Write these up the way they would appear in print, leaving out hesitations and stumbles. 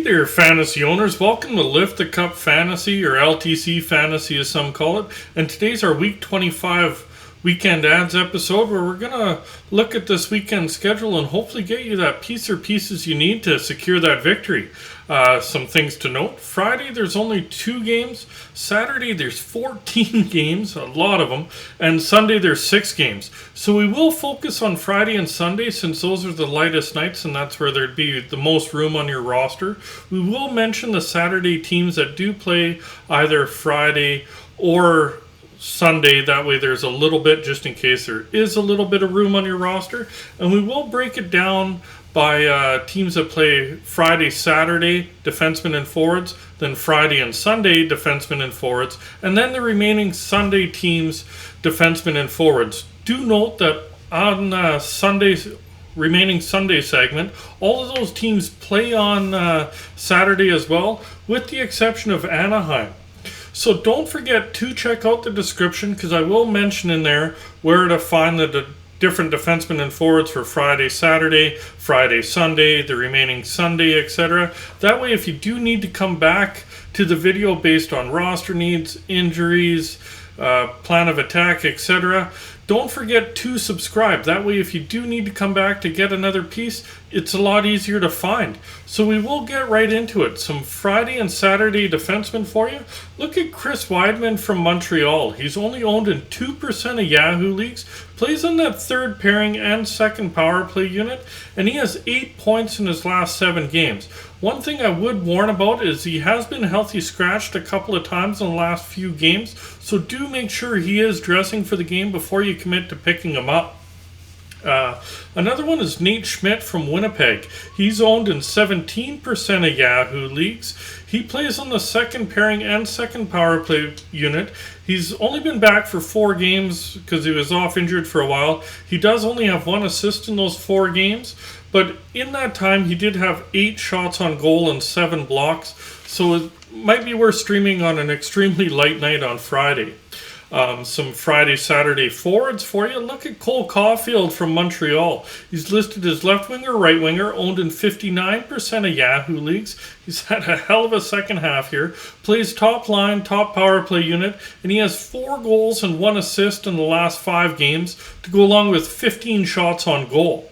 there, fantasy owners. Welcome to Lift the Cup Fantasy, or LTC Fantasy as some call it. And today's our Week 25 Weekend Ads episode, where we're going to look at this weekend schedule and hopefully get you that piece or pieces you need to secure that victory. Some things to note. Friday, there's only 2 games. Saturday, there's 14 games, a lot of them. And Sunday, there's 6 games. So we will focus on Friday and Sunday, since those are the lightest nights, and that's where there'd be the most room on your roster. We will mention the Saturday teams that do play either Friday or Sunday. That way there's a little bit, just in case there is a little bit of room on your roster. And we will break it down by teams that play Friday, Saturday, defensemen and forwards, then Friday and Sunday, defensemen and forwards, and then the remaining Sunday teams, defensemen and forwards. Do note that on Sunday's remaining Sunday segment, all of those teams play on Saturday as well, with the exception of Anaheim. So don't forget to check out the description, because I will mention in there where to find the different defensemen and forwards for Friday, Saturday, Friday, Sunday, the remaining Sunday, etc. That way, if you do need to come back to the video based on roster needs, injuries, plan of attack, etc., don't forget to subscribe. That way, if you do need to come back to get another piece, it's a lot easier to find. So we will get right into it. Some Friday and Saturday defensemen for you. Look at Chris Weidman from Montreal. He's only owned in 2% of Yahoo leagues, plays on that third pairing and second power play unit, and he has 8 points in his last 7 games. One thing I would warn about is he has been healthy scratched a couple of times in the last few games, so do make sure he is dressing for the game before you commit to picking him up. Another one is Nate Schmidt from Winnipeg. He's owned in 17% of Yahoo leagues. He plays on the second pairing and second power play unit. He's only been back for 4 games because he was off injured for a while. He does only have 1 assist in those 4 games, but in that time he did have 8 shots on goal and 7 blocks, so it might be worth streaming on an extremely light night on Friday. Some Friday, Saturday forwards for you. Look at Cole Caulfield from Montreal. He's listed as left winger, right winger, owned in 59% of Yahoo leagues. He's had a hell of a second half here. Plays top line, top power play unit, and he has 4 goals and 1 assist in the last 5 games to go along with 15 shots on goal.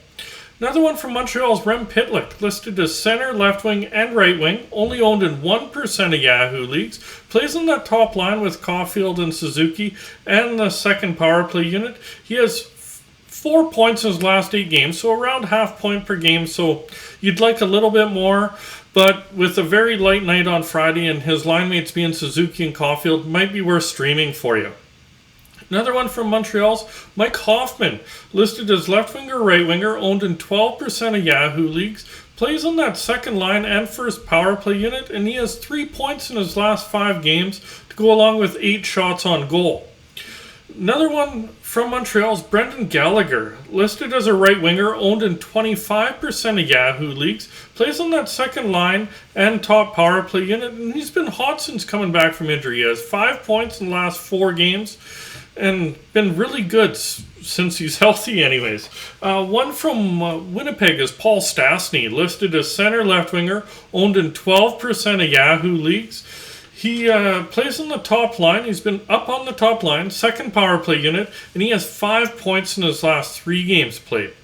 Another one from Montreal is Rem Pitlick, listed as center, left wing, and right wing, only owned in 1% of Yahoo leagues, plays on that top line with Caulfield and Suzuki, and the second power play unit. He has 4 points in his last 8 games, so around half point per game, so you'd like a little bit more, but with a very light night on Friday and his line mates being Suzuki and Caulfield, might be worth streaming for you. Another one from Montreal's Mike Hoffman, listed as left winger, right winger, owned in 12% of Yahoo leagues, plays on that second line and first power play unit, and he has 3 points in his last 5 games to go along with 8 shots on goal. Another one from Montreal's Brendan Gallagher, listed as a right winger, owned in 25% of Yahoo leagues, plays on that second line and top power play unit, and he's been hot since coming back from injury. He has 5 points in the last 4 games, and been really good since he's healthy anyways. One from Winnipeg is Paul Stastny, listed as center left winger, owned in 12% of Yahoo leagues. He plays on the top line. He's been up on the top line, second power play unit, and he has 5 points in his last 3 games played.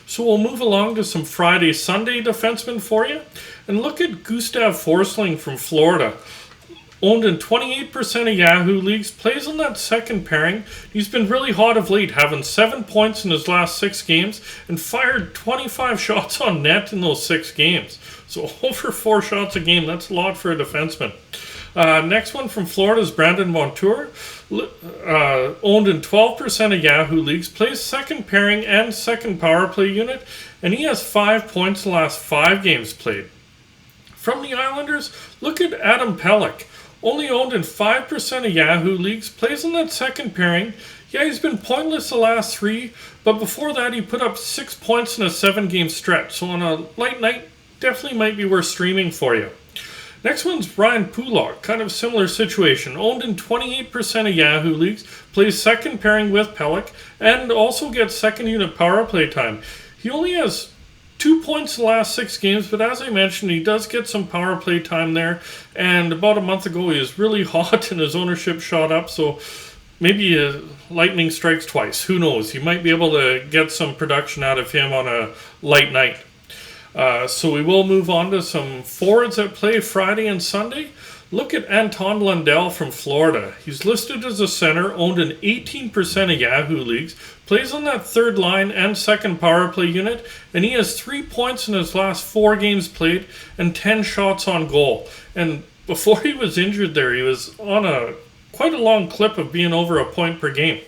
So we'll move along to some Friday, Sunday defensemen for you. And look at Gustav Forsling from Florida. Owned in 28% of Yahoo leagues, plays on that second pairing. He's been really hot of late, having 7 points in his last 6 games and fired 25 shots on net in those 6 games. So over 4 shots a game, that's a lot for a defenseman. Next one from Florida is Brandon Montour, owned in 12% of Yahoo leagues, plays second pairing and second power play unit, and he has 5 points in the last 5 games played. From the Islanders, look at Adam Pelech. Only owned in 5% of Yahoo leagues, plays on that second pairing. Yeah, he's been pointless the last 3, but before that he put up 6 points in a 7-game stretch. So on a light night, definitely might be worth streaming for you. Next one's Ryan Pulock, kind of similar situation. Owned in 28% of Yahoo leagues, plays second pairing with Pelech, and also gets second unit power play time. He only has 2 points in the last 6 games, but as I mentioned, he does get some power play time there. And about a month ago, he was really hot and his ownership shot up. So maybe lightning strikes twice. Who knows? You might be able to get some production out of him on a light night. So we will move on to some forwards that play Friday and Sunday. Look at Anton Lundell from Florida. He's listed as a center, owned in 18% of Yahoo leagues, plays on that third line and second power play unit, and he has 3 points in his last 4 games played and 10 shots on goal. And before he was injured there, he was on quite a long clip of being over a point per game.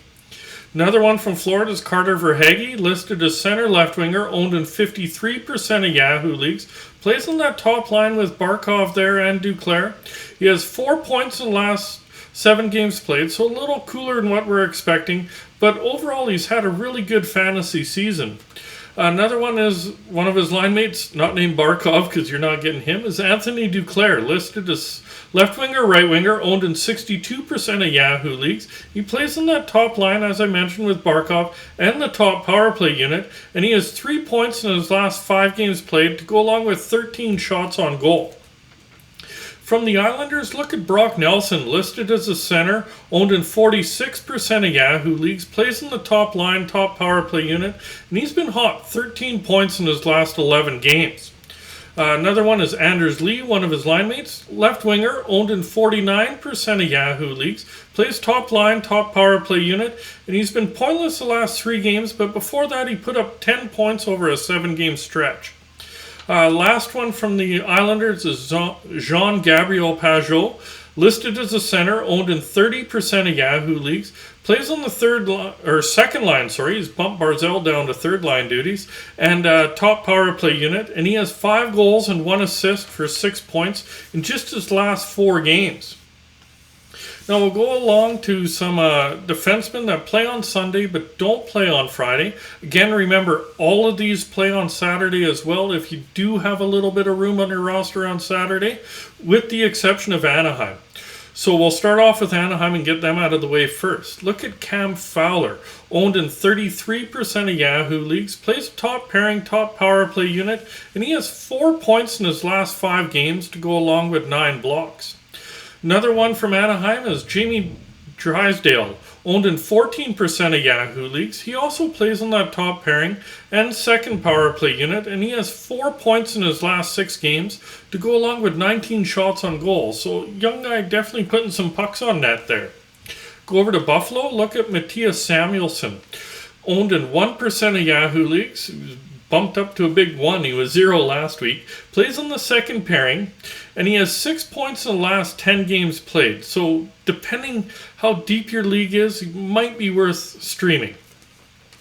Another one from Florida is Carter Verhaeghe, listed as center left winger, owned in 53% of Yahoo leagues. Plays on that top line with Barkov there and Duclair. He has 4 points in the last 7 games played, so a little cooler than what we're expecting. But overall, he's had a really good fantasy season. Another one is one of his line mates, not named Barkov because you're not getting him, is Anthony Duclair, listed as left winger, right winger, owned in 62% of Yahoo leagues. He plays on that top line, as I mentioned, with Barkov and the top power play unit, and he has 3 points in his last 5 games played to go along with 13 shots on goal. From the Islanders, look at Brock Nelson, listed as a center, owned in 46% of Yahoo leagues, plays in the top line, top power play unit, and he's been hot, 13 points in his last 11 games. Another one is Anders Lee, one of his line mates, left winger, owned in 49% of Yahoo leagues, plays top line, top power play unit, and he's been pointless the last 3 games, but before that he put up 10 points over a 7-game stretch. Last one from the Islanders is Jean-Gabriel Pageau, listed as a center, owned in 30% of Yahoo leagues, plays on the second line. He's bumped Barzell down to third line duties, and top power play unit, and he has 5 goals and 1 assist for 6 points in just his last 4 games. Now we'll go along to some defensemen that play on Sunday but don't play on Friday. Again, remember, all of these play on Saturday as well if you do have a little bit of room on your roster on Saturday, with the exception of Anaheim. So we'll start off with Anaheim and get them out of the way first. Look at Cam Fowler, owned in 33% of Yahoo leagues, plays top pairing, top power play unit, and he has 4 points in his last 5 games to go along with 9 blocks. Another one from Anaheim is Jamie Drysdale, owned in 14% of Yahoo leagues. He also plays on that top pairing and second power play unit, and he has 4 points in his last 6 games to go along with 19 shots on goal. So young guy definitely putting some pucks on net there. Go over to Buffalo, look at Matthias Samuelsson, owned in 1% of Yahoo leagues. He was bumped up to a big 1. He was 0 last week. Plays on the second pairing, and he has 6 points in the last 10 games played. So depending how deep your league is, it might be worth streaming.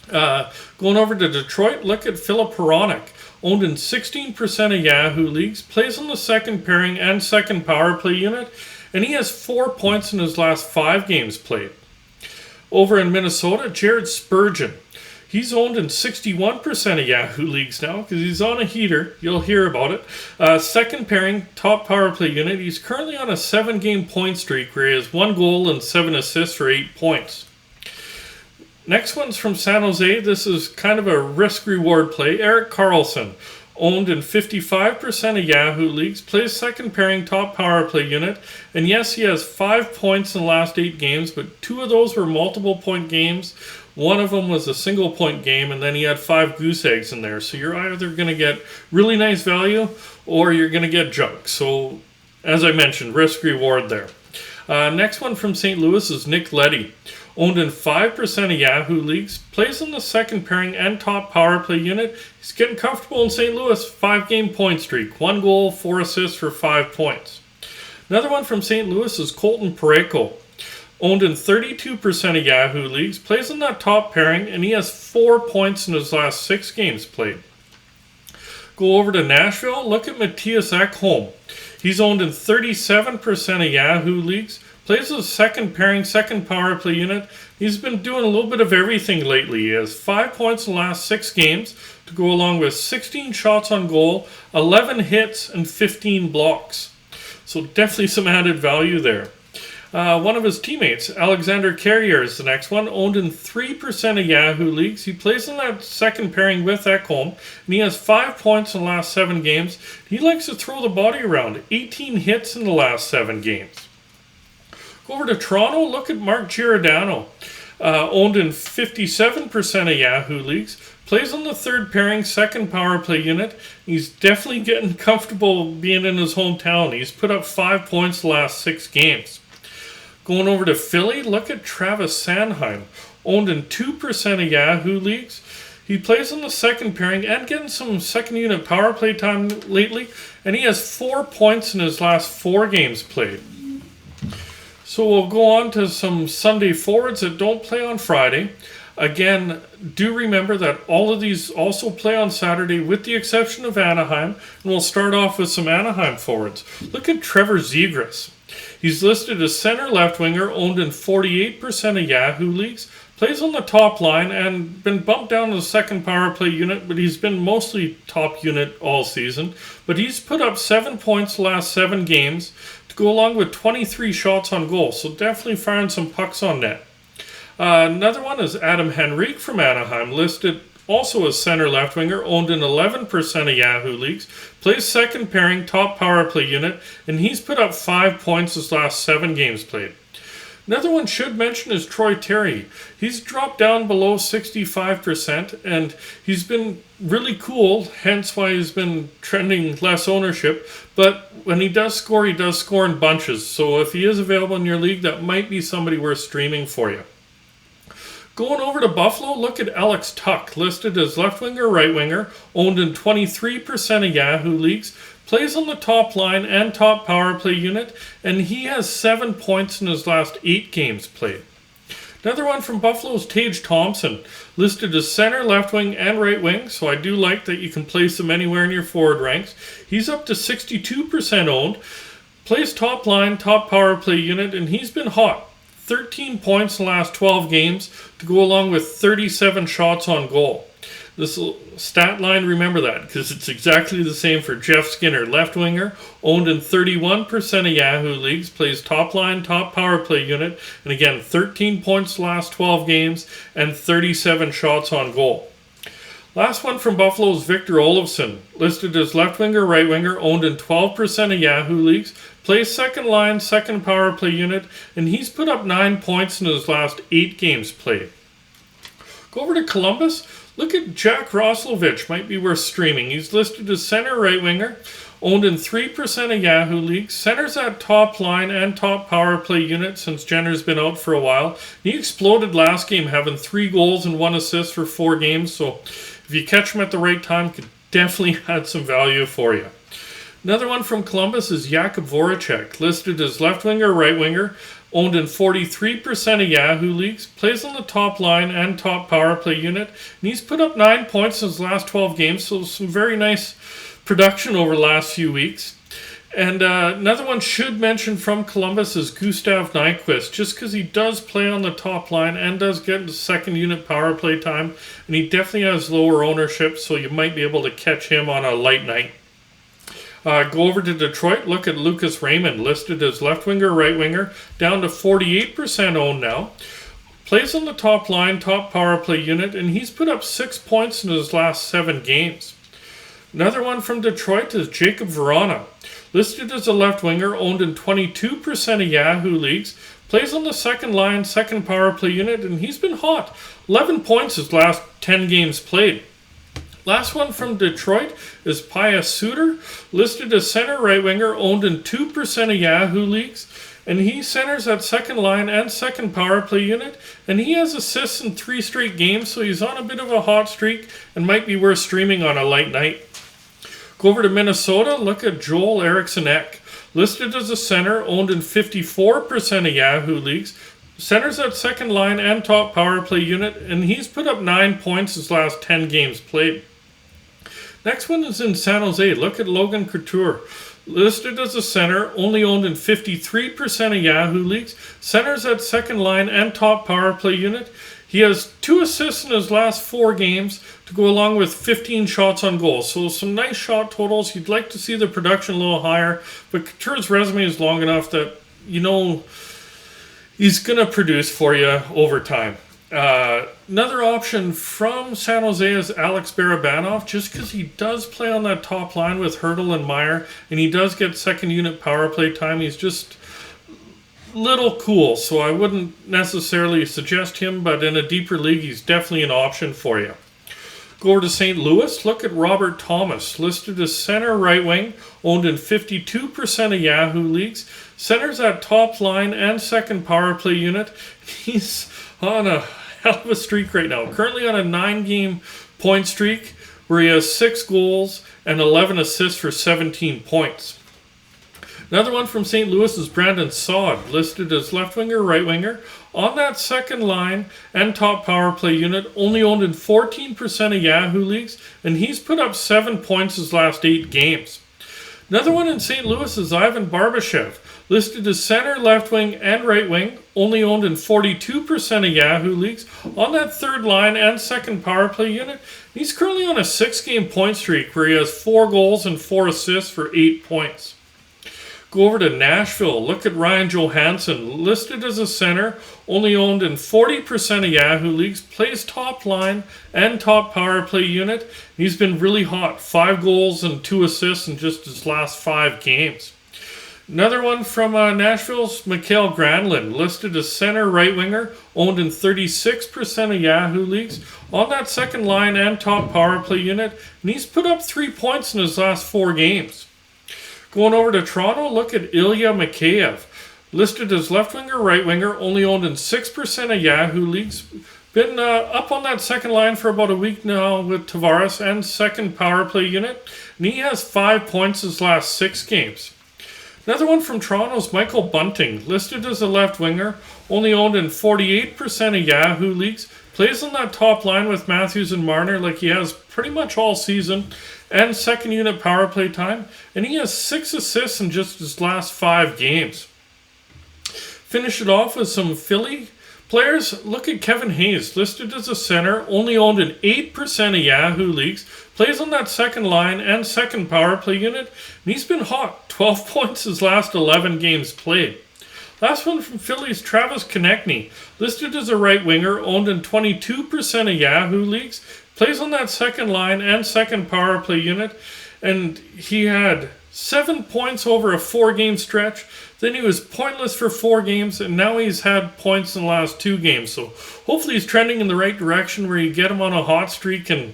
Going over to Detroit, look at Filip Hronek, owned in 16% of Yahoo leagues, plays on the second pairing and second power play unit, and he has 4 points in his last 5 games played. Over in Minnesota, Jared Spurgeon. He's owned in 61% of Yahoo leagues now because he's on a heater. You'll hear about it. Second pairing, top power play unit. He's currently on a 7-game point streak where he has 1 goal and 7 assists for 8 points. Next one's from San Jose. This is kind of a risk-reward play. Erik Karlsson, owned in 55% of Yahoo leagues, plays second pairing, top power play unit. And yes, he has 5 points in the last 8 games, but 2 of those were multiple point games. One of them was a single point game, and then he had 5 goose eggs in there. So you're either going to get really nice value or you're going to get junk. So, as I mentioned, risk reward there. Next one from St. Louis is Nick Leddy, owned in 5% of Yahoo leagues, plays in the second pairing and top power play unit. He's getting comfortable in St. Louis, 5-game point streak, 1 goal, 4 assists for 5 points. Another one from St. Louis is Colton Parayko, owned in 32% of Yahoo leagues, plays in that top pairing, and he has 4 points in his last 6 games played. Go over to Nashville, look at Matthias Ekholm. He's owned in 37% of Yahoo leagues, plays as second pairing, second power play unit. He's been doing a little bit of everything lately. He has 5 points in the last 6 games to go along with 16 shots on goal, 11 hits, and 15 blocks. So definitely some added value there. One of his teammates, Alexander Carrier, is the next one, owned in 3% of Yahoo leagues. He plays in that second pairing with Ekholm, and he has 5 points in the last 7 games. He likes to throw the body around, 18 hits in the last 7 games. Go over to Toronto, look at Mark Giordano, owned in 57% of Yahoo leagues. Plays on the third pairing, second power play unit. He's definitely getting comfortable being in his hometown. He's put up 5 points the last 6 games. Going over to Philly, look at Travis Sanheim, owned in 2% of Yahoo leagues. He plays on the second pairing and getting some second unit power play time lately, and he has 4 points in his last 4 games played. So we'll go on to some Sunday forwards that don't play on Friday. Again, do remember that all of these also play on Saturday with the exception of Anaheim, and we'll start off with some Anaheim forwards. Look at Trevor Zegras. He's listed as center left winger, owned in 48% of Yahoo leagues, plays on the top line and been bumped down to the second power play unit, but he's been mostly top unit all season. But he's put up 7 points the last 7 games to go along with 23 shots on goal, so definitely firing some pucks on net. Another one is Adam Henrique from Anaheim, listed also as center left winger, owned in 11% of Yahoo leagues, plays second pairing, top power play unit, and he's put up 5 points his last 7 games played. Another one should mention is Troy Terry. He's dropped down below 65%, and he's been really cool, hence why he's been trending less ownership. But when he does score in bunches. So if he is available in your league, that might be somebody worth streaming for you. Going over to Buffalo, look at Alex Tuck, listed as left winger, right winger, owned in 23% of Yahoo leagues, plays on the top line and top power play unit, and he has 7 points in his last 8 games played. Another one from Buffalo is Tage Thompson, listed as center, left wing, and right wing, so I do like that you can place him anywhere in your forward ranks. He's up to 62% owned, plays top line, top power play unit, and he's been hot. 13 points in the last 12 games to go along with 37 shots on goal. This stat line, remember that, because it's exactly the same for Jeff Skinner, left winger, owned in 31% of Yahoo leagues, plays top line, top power play unit, and again, 13 points the last 12 games and 37 shots on goal. Last one from Buffalo is Victor Olofsson, listed as left winger, right winger, owned in 12% of Yahoo leagues, plays second line, second power play unit, and he's put up 9 points in his last 8 games played. Go over to Columbus, look at Jack Roslovich, might be worth streaming. He's listed as center right winger, owned in 3% of Yahoo leagues, centers at top line and top power play unit since Jenner's been out for a while. He exploded last game, having 3 goals and 1 assist for 4 games, so if you catch him at the right time, could definitely add some value for you. Another one from Columbus is Jakub Voracek, listed as left winger, right winger, owned in 43% of Yahoo leagues, plays on the top line and top power play unit, and he's put up 9 points in his last 12 games, so some very nice production over the last few weeks. And another one should mention from Columbus is Gustav Nyquist, just because he does play on the top line and does get into second unit power play time, and he definitely has lower ownership, so you might be able to catch him on a light night. Go over to Detroit, look at Lucas Raymond, listed as left winger, right winger, down to 48% owned now. Plays on the top line, top power play unit, and he's put up 6 points in his last 7 games. Another one from Detroit is Jacob Verana, listed as a left winger, owned in 22% of Yahoo leagues, plays on the second line, second power play unit, and he's been hot. 11 points his last 10 games played. Last one from Detroit is Pius Suter, listed as center right winger, owned in 2% of Yahoo leagues, and he centers at second line and second power play unit, and he has assists in 3 straight games, so he's on a bit of a hot streak and might be worth streaming on a light night. Go over to Minnesota, look at Joel Eriksson-Ek, listed as a center, owned in 54% of Yahoo leagues, centers at second line and top power play unit, and he's put up 9 points his last 10 games played. Next one is in San Jose. Look at Logan Couture, listed as a center, only owned in 53% of Yahoo leagues, centers at second line and top power play unit. He has 2 assists in his last 4 games to go along with 15 shots on goal. So some nice shot totals. You'd like to see the production a little higher, but Couture's resume is long enough that, you know, he's going to produce for you over time. Another option from San Jose is Alex Barabanov, just because he does play on that top line with Hertl and Meyer, and he does get second unit power play time. He's just little cool, so I wouldn't necessarily suggest him, but in a deeper league, he's definitely an option for you. Go over to St. Louis, look at Robert Thomas, listed as center right wing, owned in 52% of Yahoo leagues. Center's at top line and second power play unit. He's on a hell of a streak right now. Currently on a 9-game point streak where he has 6 goals and 11 assists for 17 points. Another one from St. Louis is Brandon Saad, listed as left winger, right winger, on that second line and top power play unit, only owned in 14% of Yahoo leagues, and he's put up 7 points his last 8 games. Another one in St. Louis is Ivan Barbashev, listed as center, left wing, and right wing, only owned in 42% of Yahoo leagues, on that third line and second power play unit. He's currently on a 6-game point streak where he has 4 goals and 4 assists for 8 points. Go over to Nashville. Look at Ryan Johansson, listed as a center, only owned in 40% of Yahoo leagues, plays top line and top power play unit. He's been really hot, 5 goals and 2 assists in just his last 5 games. Another one from Nashville's Mikael Granlund, listed as center right winger, owned in 36% of Yahoo leagues, on that second line and top power play unit, and he's put up 3 points in his last 4 games. Going over to Toronto, look at Ilya Mikheyev, listed as left winger, right winger, only owned in 6% of Yahoo leagues. Been up on that second line for about a week now with Tavares and second power play unit, and he has 5 points his last 6 games. Another one from Toronto is Michael Bunting, listed as a left winger, only owned in 48% of Yahoo leagues, plays on that top line with Matthews and Marner like he has pretty much all season, and second unit power play time, and he has 6 assists in just his last 5 games. Finish it off with some Philly players. Look at Kevin Hayes, listed as a center, only owned in 8% of Yahoo leagues, plays on that second line and second power play unit, and he's been hot, 12 points his last 11 games played. Last one from Philly's Travis Konechny, listed as a right winger, owned in 22% of Yahoo leagues, plays on that second line and second power play unit, and he had 7 points over a 4-game stretch. Then he was pointless for 4 games, and now he's had points in the last 2 games. So hopefully he's trending in the right direction where you get him on a hot streak, and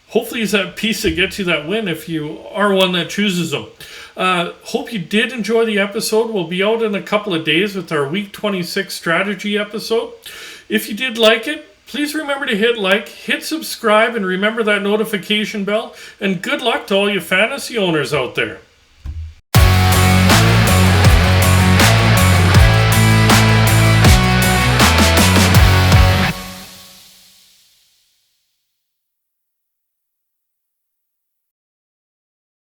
hopefully he's that piece that gets you that win if you are one that chooses him. Hope you did enjoy the episode. We'll be out in a couple of days with our Week 26 strategy episode. If you did like it, please remember to hit like, hit subscribe, and remember that notification bell. And good luck to all you fantasy owners out there.